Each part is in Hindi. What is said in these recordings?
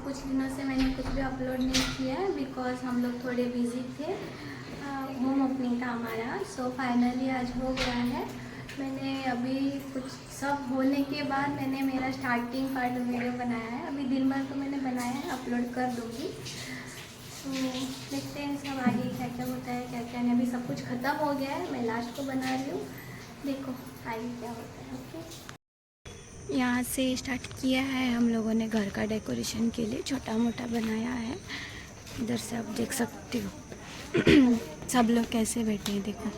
कुछ दिनों से मैंने कुछ भी अपलोड नहीं किया है बिकॉज हम लोग थोड़े बिजी थे। होम ओपनिंग था हमारा, सो फाइनली आज हो गया है। मैंने अभी कुछ सब होने के बाद मैंने मेरा स्टार्टिंग पार्ट वीडियो बनाया है। अभी दिन भर तो मैंने बनाया है, अपलोड कर दूँगी। तो देखते हैं सब आगे क्या क्या होता है, क्या क्या नहीं। अभी सब कुछ ख़त्म हो गया है, मैं लास्ट को बना रही हूँ, देखो आगे क्या होता है। ओके, यहाँ से स्टार्ट किया है हम लोगों ने घर का डेकोरेशन के लिए, छोटा मोटा बनाया है। इधर से आप देख सकते हो सब लोग कैसे बैठे हैं, देखो।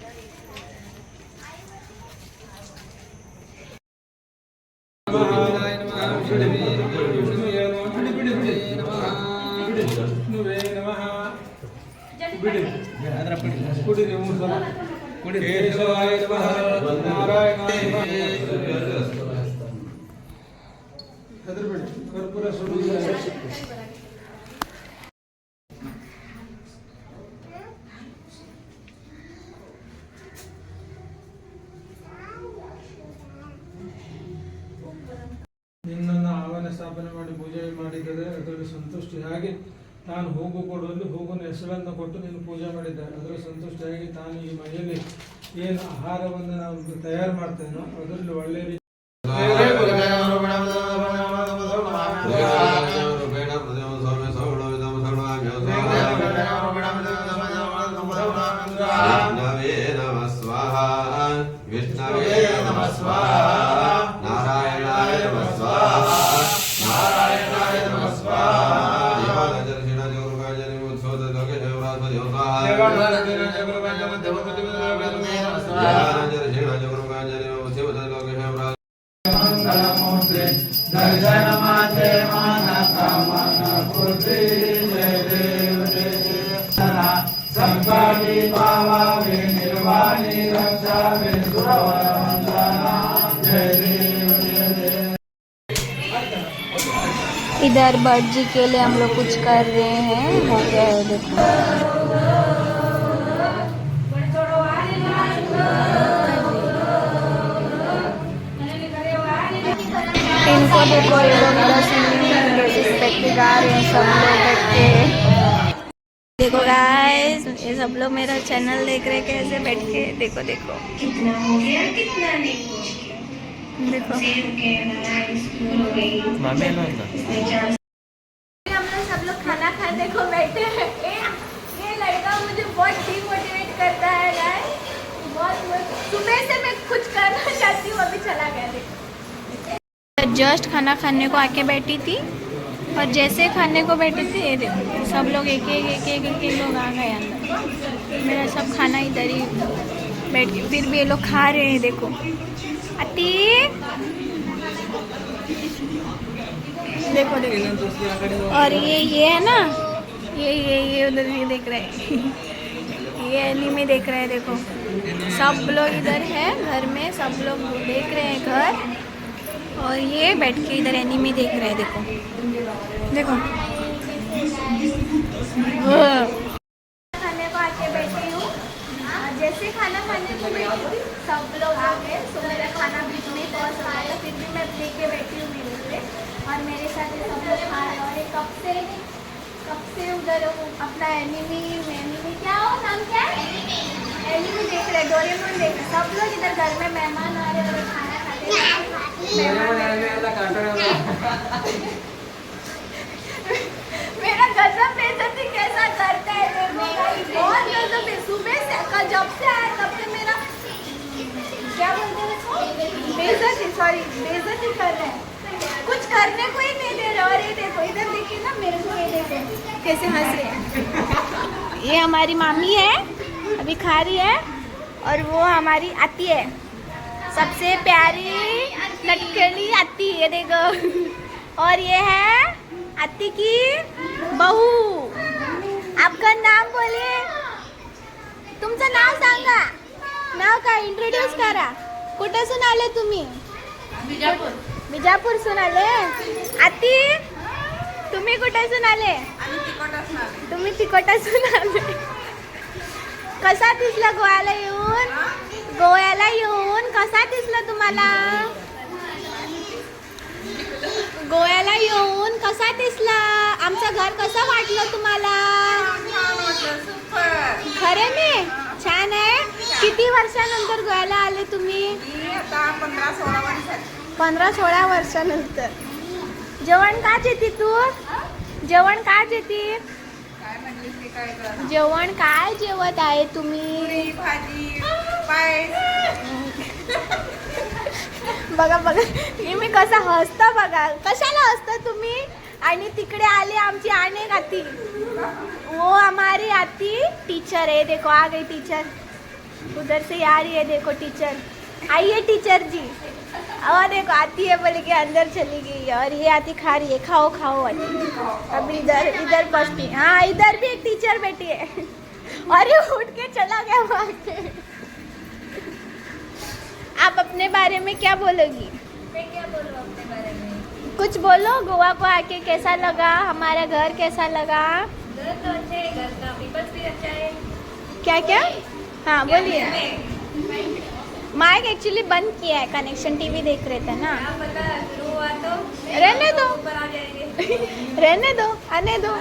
ನಿನ್ನನ್ನು ಆಹ್ವಾನ ಸ್ಥಾಪನೆ ಮಾಡಿ ಪೂಜೆ ಮಾಡಿದರೆ ಅದರಲ್ಲಿ ಸಂತುಷ್ಟಿಯಾಗಿ ತಾನು ಹೋಗು ಕೊಡುವಲ್ಲಿ ಹೋಗುವ ಹೆಸರನ್ನು ಕೊಟ್ಟು ನೀನು ಪೂಜೆ ಮಾಡಿದ್ದಾರೆ. ಅದರ ಸಂತುಷ್ಟಿಯಾಗಿ ತಾನು ಈ ಮನೆಯಲ್ಲಿ ಏನು ಆಹಾರವನ್ನು ನಾವು ತಯಾರು ಮಾಡ್ತೇನೋ ಅದರಲ್ಲಿ ಒಳ್ಳೆ ರೀತಿ इधर बर्ड जी के लिए हम लोग कुछ कर रहे हैं। हो गया है, देखो। इनको देखो, ये लोग इधर सिंगिंग गा रहे हैं, सब लोग बैठ के। देखो गाइस, ये सब लोग मेरा चैनल देख रहे कैसे बैठ के, देखो देखो कितना हो गया, कितना नहीं देखो। हम लोग सब लोग खाना खाने को बैठे हैं। ये लड़का मुझे बहुत डिमोटिवेट करता है गाइस, बहुत। सुबह से मैं कुछ करना चाहती हूँ, अभी चला गया। देखो, जस्ट खाना खाने को आके बैठी थी और जैसे खाने को बैठी थी, ये देखो सब लोग एक एक लोग आ गए अंदर। मेरा सब खाना इधर ही बैठ के, फिर भी ये लोग खा रहे हैं, देखो। अति देखो देखो। और ये है ना, ये उधर ये देख रहे हैं ये एनीमे देख रहे हैं, देखो। सब लोग इधर है घर में, सब लोग देख रहे हैं घर, और ये बैठ के इधर एनीमे देख रहे हैं, देखो देखो। खाने को आके बैठी हूँ, जैसे खाना खाने को बैठी सब लोग आ गए, तो मेरा खाना बीच में पहुँच रहा है, फिर भी मैं लेके बैठी हूँ मेरे पे, और मेरे साथ सब लोग खा रहे हैं। और ये कब से उधर अपना एनीमे क्या हो, नाम क्या है, एनीमे देख रहे, डोरेमोन देख रहे। सब लोग इधर घर में मेहमान आ रहे हैं, खाना खाते मेरा गजब बेइज्जती कैसा करता है, बहुत गजब है। सुबह से जब से आया तब से मेरा क्या बोलते हैं इसको, बेइज्जती कर रहे हैं, कुछ करने को ही नहीं दे रहे। और ये देखो, इधर देखिए ना, मेरे को ये देखो कैसे हंस रहे हैं। ये हमारी मामी है, अभी खा रही है, और वो हमारी आती है, सबसे प्यारी नटखटी आती, ये देखो। और ये है आती की बहू। आपका नाम बोलिए, तुमचं नाव सांगा, नाव काय, इंट्रोड्यूस करा। कुठेसून आले तुम्ही? विजापूरसून आले। आती, तुम्ही कुठेसून आले? तुम्ही तिकोटासून आले। कसा दिसला गोव्याला येऊन? गोव्याला येऊन कसा दिसला तुम्हाला? गोव्याला येऊन कसा दिसला? आमचं घर कसं वाटलं तुम्हाला? खरे में छान आहे. किती वर्षानंतर गोव्याला आले तुम्ही? 15-16 वर्षानंतर. जेवण का जेती तू? जेवण का जेती? जेवण काय जेवत आहे तुम्ही? बघा बघा मी कसं हसतं बघा. कशाला हसतं तुम्ही? आणि तिकडे आली आमची अनेक आती. वो हमारी आती टीचर है. देखो आ गई टीचर. उधर से आ रही है देखो टीचर. आइए टीचर जी. और देखो आती है बोले कि अंदर चली गई. और ये आती खा रही है. खाओ खाओ आती. अभी इधर बसती. हाँ इधर भी एक टीचर बैठी है. और ये उठ के चला गया वहाँ के. आप अपने बारे में क्या बोलोगी? मैं क्या बोलूँ अपने बारे में? कुछ बोलो. गोवा को आके कैसा लगा? हमारा घर कैसा लगा? घर तो अच्छा है, घर का पीपल्स भी अच्छा है. क्या क्या? हाँ बोलिए. माइक एक्चुअली बंद किया है. कनेक्शन टीवी देख रहे थे ना. आप बता शुरू हुआ तो रहने दो. ऊपर आ जाएंगे. रहने दो. आने दो.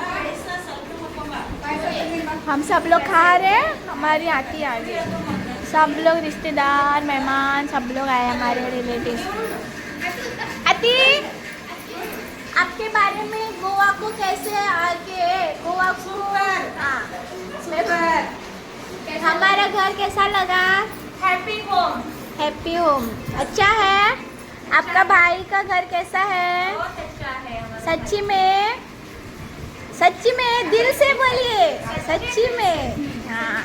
हम सब लोग खा रहे हैं. हमारी आती आ गई. सब लोग रिश्तेदार मेहमान सब लोग आए हमारे रिलेटिव. आती आपके बारे में गोवा को कैसे आके गोवा को हमारा घर कैसा लगा? Happy home. हैप्पी होम अच्छा है. आपका भाई का घर कैसा है? बहुत अच्छा है हमारा. सच्ची में दिल से बोलिए. सच्ची में. हाँ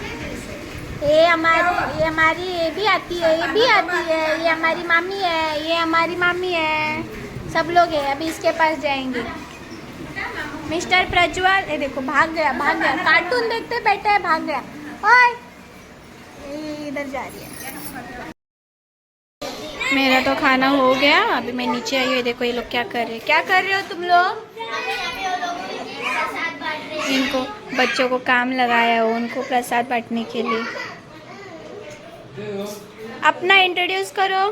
ये हमारी ये भी आती है. ये भी आती है. ये हमारी मामी है. ये हमारी मामी है. सब लोग हैं. अभी इसके पास जाएंगे. मिस्टर प्रज्वल ये देखो भाग गया. कार्टून देखते बैठे है. भाग गया. ओए इधर जा रही है. मेरा तो खाना हो गया. अभी मैं नीचे आई हूँ. देखो ये लोग क्या कर रहे हो तुम लोग? इनको बच्चों को काम लगाया हो उनको प्रसाद बांटने के लिए. अपना इंट्रोड्यूस करो.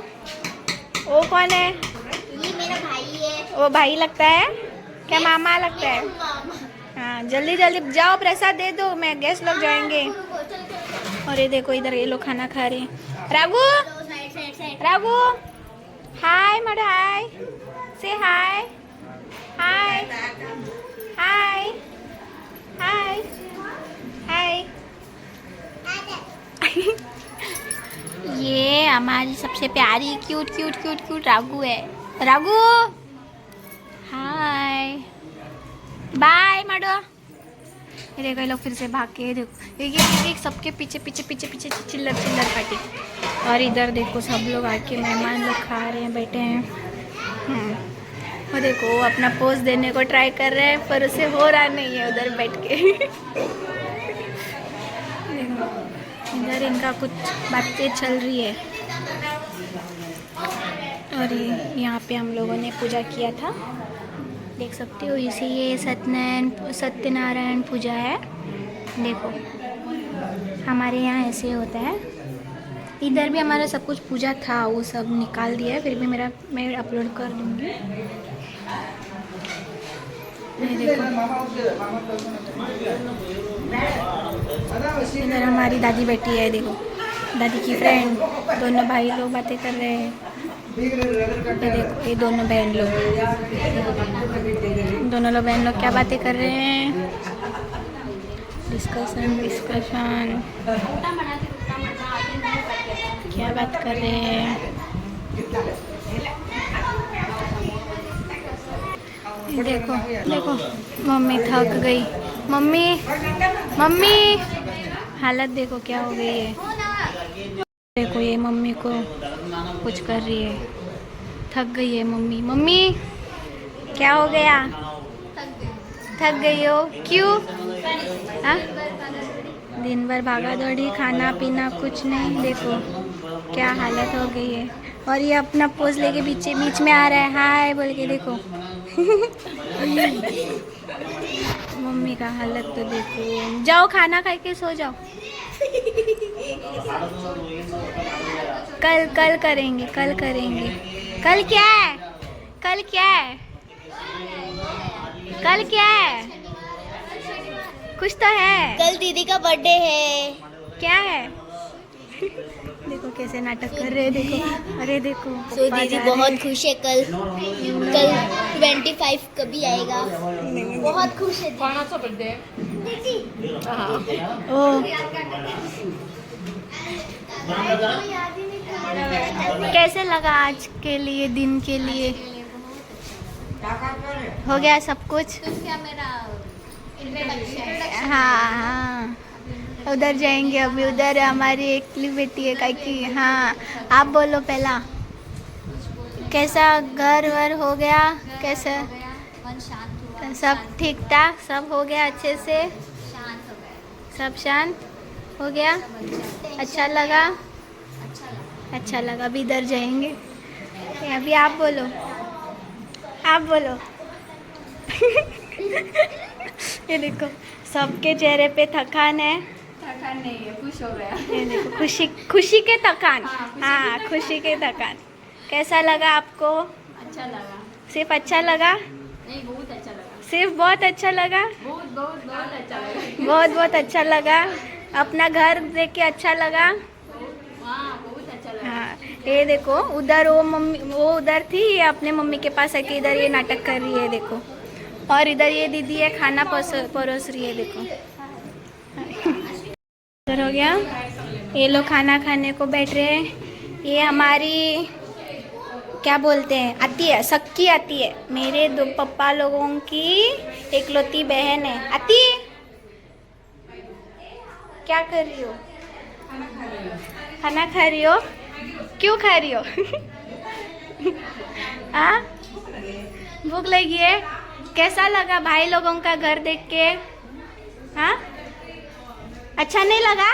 वो कौन है? ये मेरा भाई है. वो भाई लगता है क्या? मामा लगता है. हाँ जल्दी जाओ प्रसाद दे दो. मैं गेस्ट लोग जाएंगे. और ये देखो इधर ये लोग खाना खा रहे हैं. राघु हाय मड हाय. से हाय हाय हाय हाय हाय. ये हमारी सबसे प्यारी क्यूट राघु है. राघु हाय बाय मडो. ये देखो ये लोग फिर से भाग के. देखो एक सबके पीछे चिल्लर पार्टी. और इधर देखो सब लोग आके मेहमान लोग खा रहे हैं बैठे हैं. वो देखो वो अपना पोज देने को ट्राई कर रहे हैं पर उसे हो रहा नहीं है उधर बैठ के. देखो इधर इनका कुछ बातें चल रही है. और यहाँ पे हम लोगों ने पूजा किया था. देख सकते हो इसे. ये सत्यनारायण पूजा है. देखो हमारे यहाँ ऐसे होता है. इधर भी हमारा सब कुछ पूजा था वो सब निकाल दिया है. फिर भी मैं अपलोड कर दूँगी. देखो इधर हमारी दादी बैठी है. देखो दादी की फ्रेंड. दोनों भाई लोग बातें कर रहे हैं. ये देखो ये दोनों बहन लोग क्या बातें कर रहे हैं? डिस्कशन क्या बात कर रहे हैं? देखो मम्मी थक गई. मम्मी हालत देखो क्या हो गई है. देखो ये मम्मी को कुछ कर रही है. थक गई है मम्मी. क्या हो गया? थक गई हो? क्यों? हाँ दिन भर भागा दौड़ी. खाना पीना कुछ नहीं. देखो क्या हालत हो गई है. और ये अपना पोज लेके बीच में आ रहा है. हाय बोल के. देखो मम्मी का हालत तो देखो. जाओ खाना खा के सो जाओ. कल करेंगे. कल क्या है? खुश तो है। कल दीदी का बर्थडे है। क्या है? देखो कैसे नाटक कर रहे हैं, देखो। अरे देखो तो पप्पा दीदी जा रहे बहुत हैं। खुश है। कल 25 कभी आएगा। बहुत खुश है दीदी। ओ कैसे लगा आज के लिए, दिन के लिए? हो गया सब कुछ? हाँ हाँ, उधर जाएंगे अभी। उधर हमारी एकली बेटी है काकी। हाँ आप बोलो पहला, कैसा घर वर हो गया? कैसा सब ठीक ठाक सब हो गया? अच्छे से सब शांत हो गया? अच्छा लगा? अच्छा लगा। अभी इधर जाएंगे। अभी आप बोलो, आप बोलो। ये देखो सबके चेहरे पे थकान है। थकान नहीं है, खुश हो गया। ये देखो खुशी, खुशी के थकान। हाँ खुशी के थकान। कैसा लगा आपको? अच्छा लगा। सिर्फ अच्छा लगा? नहीं, बहुत अच्छा लगा। सिर्फ बहुत अच्छा लगा? बहुत बहुत बहुत अच्छा लगा। बहुत बहुत अच्छा लगा। अपना घर देख के अच्छा लगा? हाँ, बहुत अच्छा लगा। हाँ ये देखो उधर वो मम्मी, वो उधर थी, ये अपने मम्मी के पास आके इधर ये नाटक कर रही है देखो। और इधर ये दीदी है खाना परोस रही है देखो। इधर हो गया, ये लोग खाना खाने को बैठ रहे हैं। ये हमारी क्या बोलते हैं, आती है, सक्की आती है। मेरे दो पप्पा लोगों की एकलौती बहन है। आती क्या कर रही हो? खाना खा रही हो? क्यों खा रही हो? हाँ भूख लगी है? कैसा लगा भाई लोगों का घर देख के? हाँ अच्छा नहीं लगा?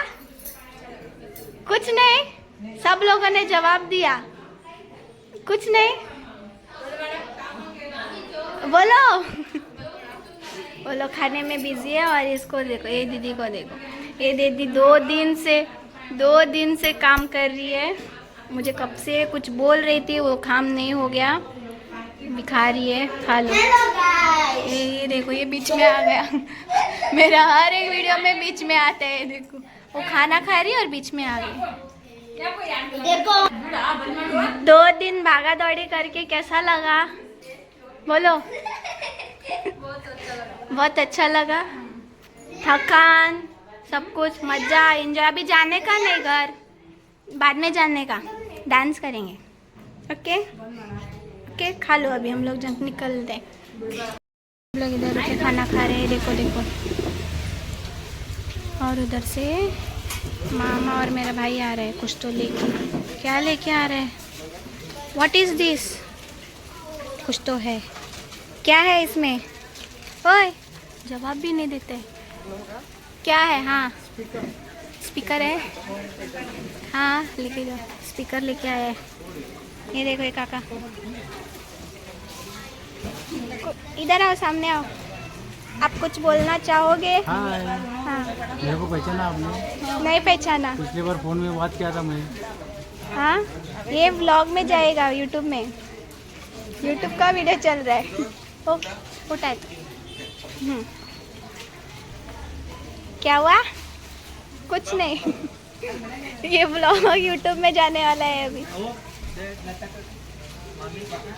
कुछ नहीं? सब लोगों ने जवाब दिया कुछ नहीं? बोलो। वो लोग खाने में बिजी है। और इसको देखो, ये दीदी को देखो, ये दीदी 2 दिन से काम कर रही है। मुझे कब से कुछ बोल रही थी, वो काम नहीं हो गया। दिखा रही है, खा लो। ये देखो ये बीच में आ गया। मेरा हर एक वीडियो में बीच में आता है। देखो वो खाना खा रही है और बीच में आ गई। देखो 2 दिन भागा दौड़ी करके कैसा लगा? बोलो। बहुत अच्छा लगा। थकान सब कुछ मजा एंजॉय। अभी जाने का नहीं घर, बाद में जाने का, डांस करेंगे। ओके ओके खा लो अभी, हम लोग जंग निकलते हैं। हम लोग इधर रुके खाना खा रहे हैं, देखो देखो। और उधर से मामा और मेरा भाई आ रहे हैं कुछ तो लेके। क्या लेके आ रहे हैं? What is this? कुछ तो है। क्या है इसमें? ओए जवाब भी नहीं देते। क्या है? हाँ स्पीकर है। हाँ लेके जाओ, स्पीकर लेके आया है। ये देखो ये काका। इधर आओ, सामने आओ। आप कुछ बोलना चाहोगे? हाँ मेरे को पहचाना आपने? नहीं पहचाना। पिछली बार फोन में बात किया था मैं। हाँ ये व्लॉग में जाएगा यूट्यूब में। यूट्यूब का वीडियो चल रहा है। ओ उठा तो। क्या हुआ? कुछ नहीं। ये व्लॉग यूट्यूब में जाने वाला है अभी।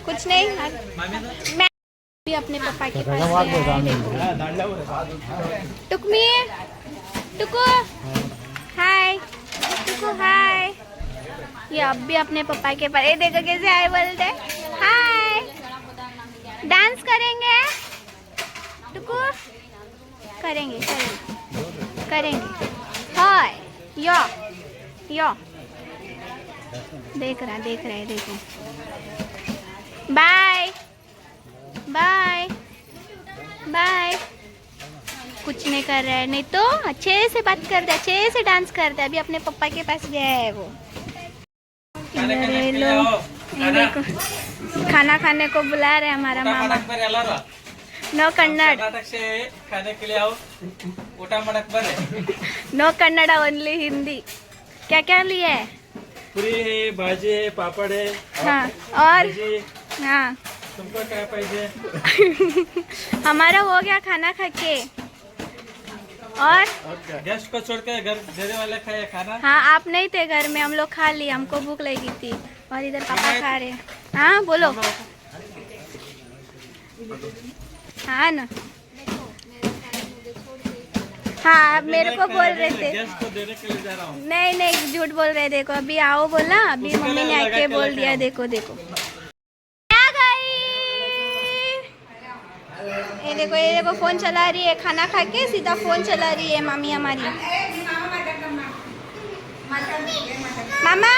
कुछ नहीं। मैं भी अपने पापा के पास टुकमी टुको हाय टुको हाय। ये अब भी अपने पापा के पास। ये देखो कैसे हाय बोलते हैं। हाय डांस करेंगे टुको? करेंगे करेंगे करेंगे। हाय यो यो देख रहा है देखो। Bye bye bye. कुछ नहीं कर रहा है, नहीं तो अच्छे से बात करता है, अच्छे से डांस करता है। अभी अपने पापा के पास गया है वो। ये देखो खाना खाने को बुला रहे हमारा मामा। नो कन्नड़, खाने के लिए आओ। No Kannada, only Hindi. क्या क्या लिया है? पूरी है, भाजी है, पापड़ है। हाँ और भाजी। हाँ तुमको क्या पाहिजे? हमारा हो गया खाना खा के। और गेस्ट को छोड़ के घर देने वाले खाया खाना। हाँ, आप नहीं थे घर में, हम लोग खा लिए, हमको भूख लगी थी और इधर पापा खा रहे। हाँ बोलो। हाँ ना, हाँ आप मेरे को बोल रहे थे। गेस्ट को देने के लिए जा रहा हूँ। नहीं नहीं, झूठ बोल रहे। देखो अभी आओ बोला, अभी मम्मी ने आके बोल दिया। देखो देखो आ गई। ये देखो फोन चला रही है, खाना खा के सीधा फोन चला रही है मामी हमारी। मामा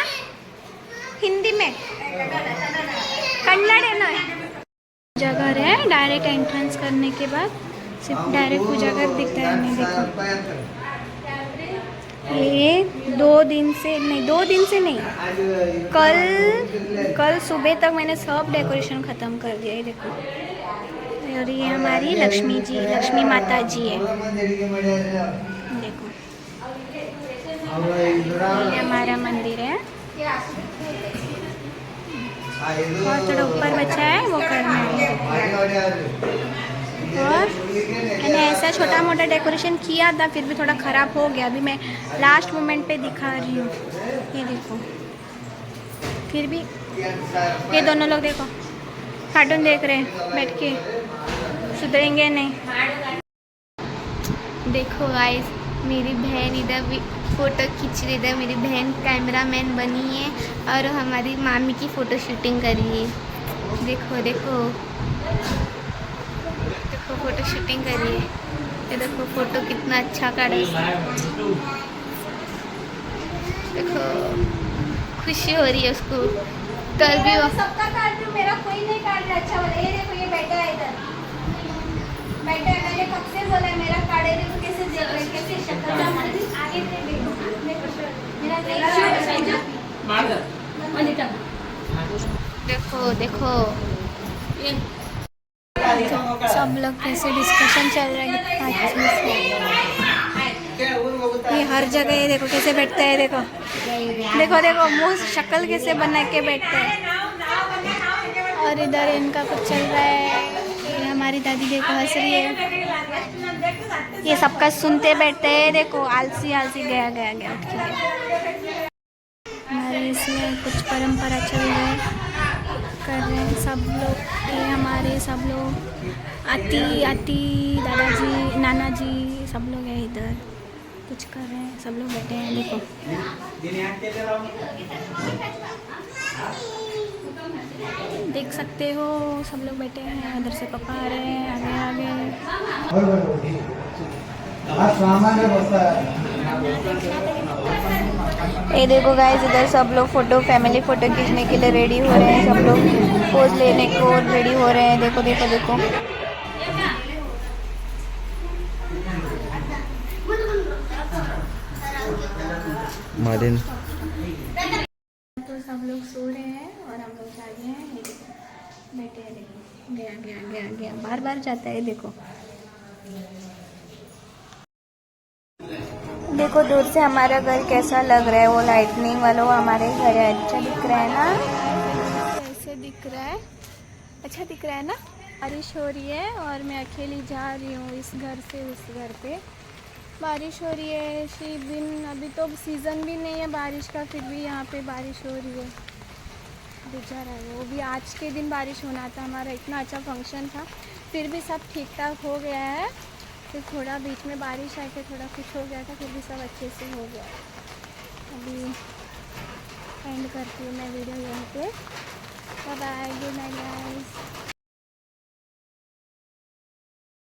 हिंदी में, कन्नड़ है ना। जगह है, डायरेक्ट एंट्रेंस करने के बाद सिर्फ डायरेक्ट पूजा घर दिखता है हमें। देखो ये 2 दिन से नहीं, कल सुबह तक मैंने सब डेकोरेशन ख़त्म कर दिया है। देखो, और ये हमारी लक्ष्मी माता जी है। देखो ये हमारा मंदिर है और थोड़ा ऊपर बचा है, वो करना है। और मैंने ऐसा छोटा मोटा डेकोरेशन किया था, फिर भी थोड़ा ख़राब हो गया। अभी मैं लास्ट मोमेंट पे दिखा रही हूँ। ये देखो, फिर भी ये दोनों लोग देखो कार्टून देख रहे हैं बैठ के, सुधरेंगे नहीं। देखो गाइस, मेरी बहन इधर भी फ़ोटो खींच रही है। मेरी बहन कैमरामैन बनी है और हमारी मामी की फ़ोटो शूटिंग करी है। देखो देखो देखो फ़ोटो शूटिंग करी है। ये देखो फ़ोटो कितना अच्छा काटा है। देखो खुशी हो रही है उसको। कल भी वो सबका काट रही हूँ, मेरा कोई नहीं काट रहा। अच्छा वाला ये देखो, ये बैठा है इधर, बैठा है। मैंने कब से बोला है मेरा काटे रे, तो कैसे देख रहे, कैसे शक्ल आगे से देखो। देखो देखो सब लोग कैसे डिस्कशन चल रहा है। ये हर जगह ये देखो कैसे बैठता है। देखो देखो देखो मुंह शक्ल कैसे बना के बैठता है। और इधर इनका कुछ चल रहा है। ये हमारी दादी देखो हंस रही है। ये सबका सुनते बैठते हैं। देखो आलसी आलसी गया गया गया उठ के गया। हमारे इसमें कुछ परंपरा चल रहा है, कर रहे हैं सब लोग। ये हमारे सब लोग आती दादाजी नाना जी सब लोग हैं इधर, कुछ कर रहे हैं। सब लोग बैठे हैं। देखो देख सकते हो सब लोग बैठे हैं। उधर से पापा आ रहे हैं, आगे आगे। ये देखो गाइस, इधर सब लोग फैमिली फ़ोटो खींचने के लिए रेडी हो रहे हैं। सब लोग पोज लेने को रेडी हो रहे हैं। देखो देखो देखो मार्टिन। तो सब लोग सो रहे हैं और हम लोग जागे हैं। ये देखो बैठे हैं। देखो गया गया गया गया, बार बार जाता है। देखो देखो दूर से हमारा घर कैसा लग रहा है। वो लाइटनिंग वाला वो हमारे घर है। अच्छा दिख रहा है ना, कैसे दिख रहा है, अच्छा दिख रहा है ना। बारिश हो रही है और मैं अकेली जा रही हूँ इस घर से उस घर पे। बारिश हो रही है दिन, अभी तो सीज़न भी नहीं है बारिश का, फिर भी यहाँ पे बारिश हो रही है। बेचारा है वो भी। आज के दिन बारिश होना था, हमारा इतना अच्छा फंक्शन था, फिर भी सब ठीक ठाक हो गया है। फिर थोड़ा बीच में बारिश आके थोड़ा कुछ हो गया था, फिर भी सब अच्छे से हो गया। अभी एंड करती हूँ मैं वीडियो यहाँ पे। Bye bye, good night guys.